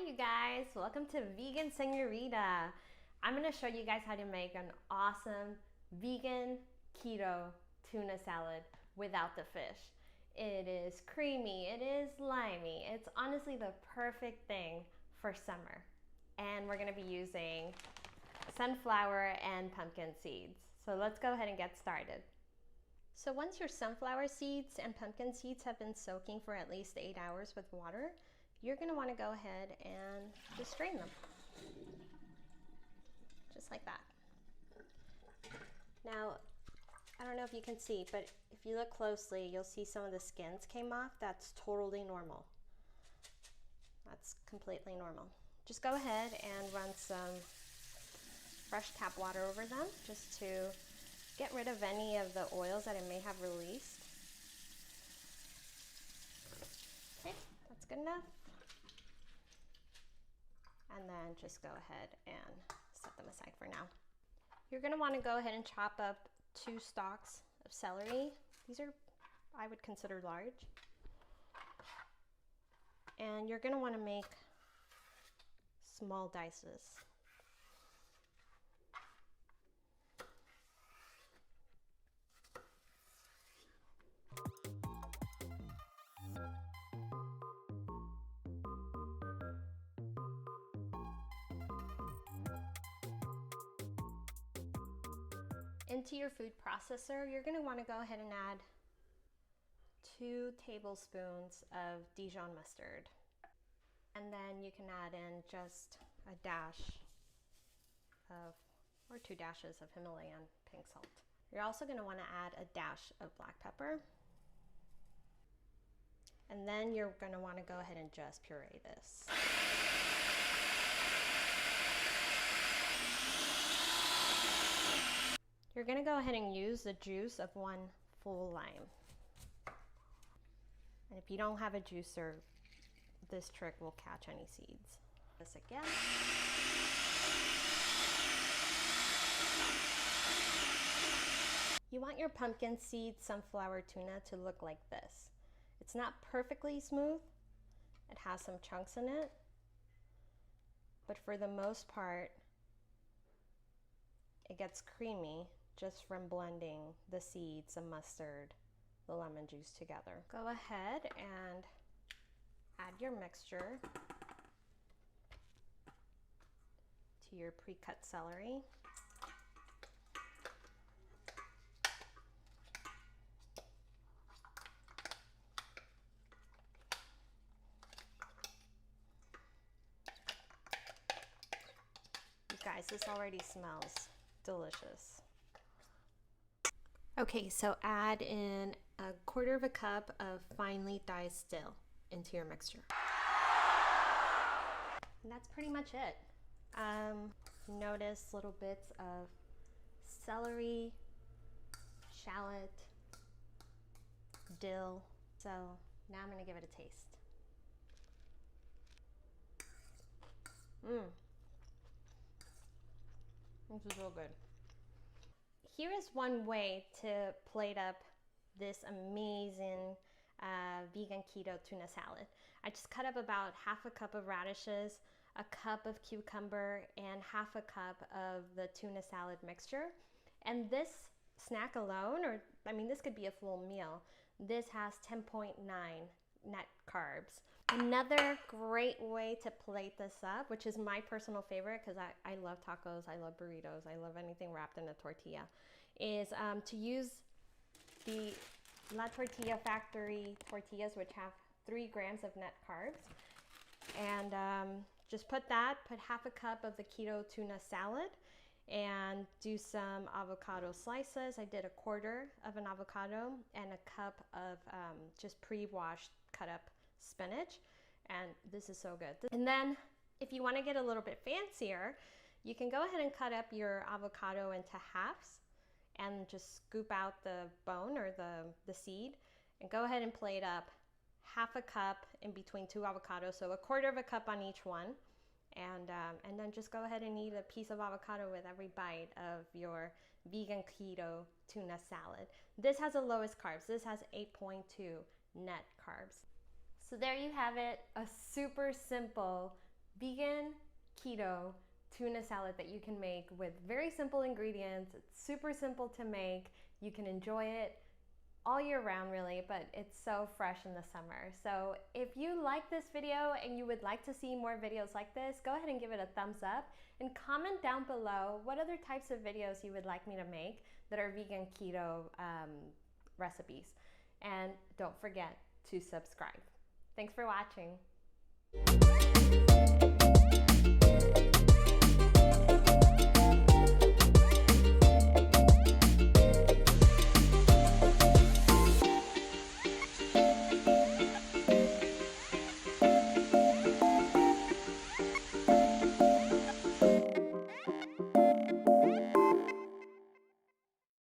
you guys, welcome to Vegan Senorita. I'm going to show you guys how to make an awesome vegan keto tuna salad without the fish. It is creamy, it is limey, it's honestly the perfect thing for summer. And we're going to be using sunflower and pumpkin seeds. So let's go ahead and get started. So once your sunflower seeds and pumpkin seeds have been soaking for at least 8 hours with water, you're going to want to go ahead and just strain them. Just like that. Now, I don't know if you can see, but if you look closely, you'll see some of the skins came off. That's totally normal. That's completely normal. Just go ahead and run some fresh tap water over them just to get rid of any of the oils that it may have released. Okay, that's good enough. And then just go ahead and set them aside for now. You're going to want to go ahead and chop up 2 stalks of celery. These are, I would consider, large. And you're going to want to make small dices. Into your food processor, you're going to want to go ahead and add 2 tablespoons of Dijon mustard. And then you can add in just a dash of, or 2 dashes of Himalayan pink salt. You're also going to want to add a dash of black pepper. And then you're going to want to go ahead and just puree this. You're going to go ahead and use the juice of 1 full lime. And if you don't have a juicer, this trick will catch any seeds. This again. You want your pumpkin seed sunflower tuna to look like this. It's not perfectly smooth. It has some chunks in it. But for the most part, it gets creamy just from blending the seeds, the mustard, the lemon juice together. Go ahead and add your mixture to your pre-cut celery. You guys, this already smells delicious. Okay, so add in 1/4 cup of finely diced dill into your mixture. And that's pretty much it. Notice little bits of celery, shallot, dill. So now I'm gonna give it a taste. This is so good. Here is one way to plate up this amazing vegan keto tuna salad. I just cut up about 1/2 cup of radishes, 1 cup of cucumber, and 1/2 cup of the tuna salad mixture. And this snack alone, or I mean this could be a full meal, this has 10.9 net carbs. Another great way to plate this up, which is my personal favorite because I love tacos, I love burritos, I love anything wrapped in a tortilla, is to use the La Tortilla Factory tortillas, which have 3 grams of net carbs. And just put 1/2 cup of the keto tuna salad and do some avocado slices. I did 1/4 of an avocado and 1 cup of just pre-washed cut up spinach, and this is so good. And then if you want to get a little bit fancier, you can go ahead and cut up your avocado into halves and just scoop out the bone or the seed, and go ahead and plate up 1/2 cup in between 2 avocados, so 1/4 cup on each one. And then just go ahead and eat a piece of avocado with every bite of your vegan keto tuna salad. This has the lowest carbs. This has 8.2 net carbs. So there you have it, a super simple vegan keto tuna salad that you can make with very simple ingredients. It's super simple to make. You can enjoy it all year round really, but it's so fresh in the summer. So if you like this video and you would like to see more videos like this, go ahead and give it a thumbs up and comment down below what other types of videos you would like me to make that are vegan keto recipes. And don't forget to subscribe. Thanks for watching.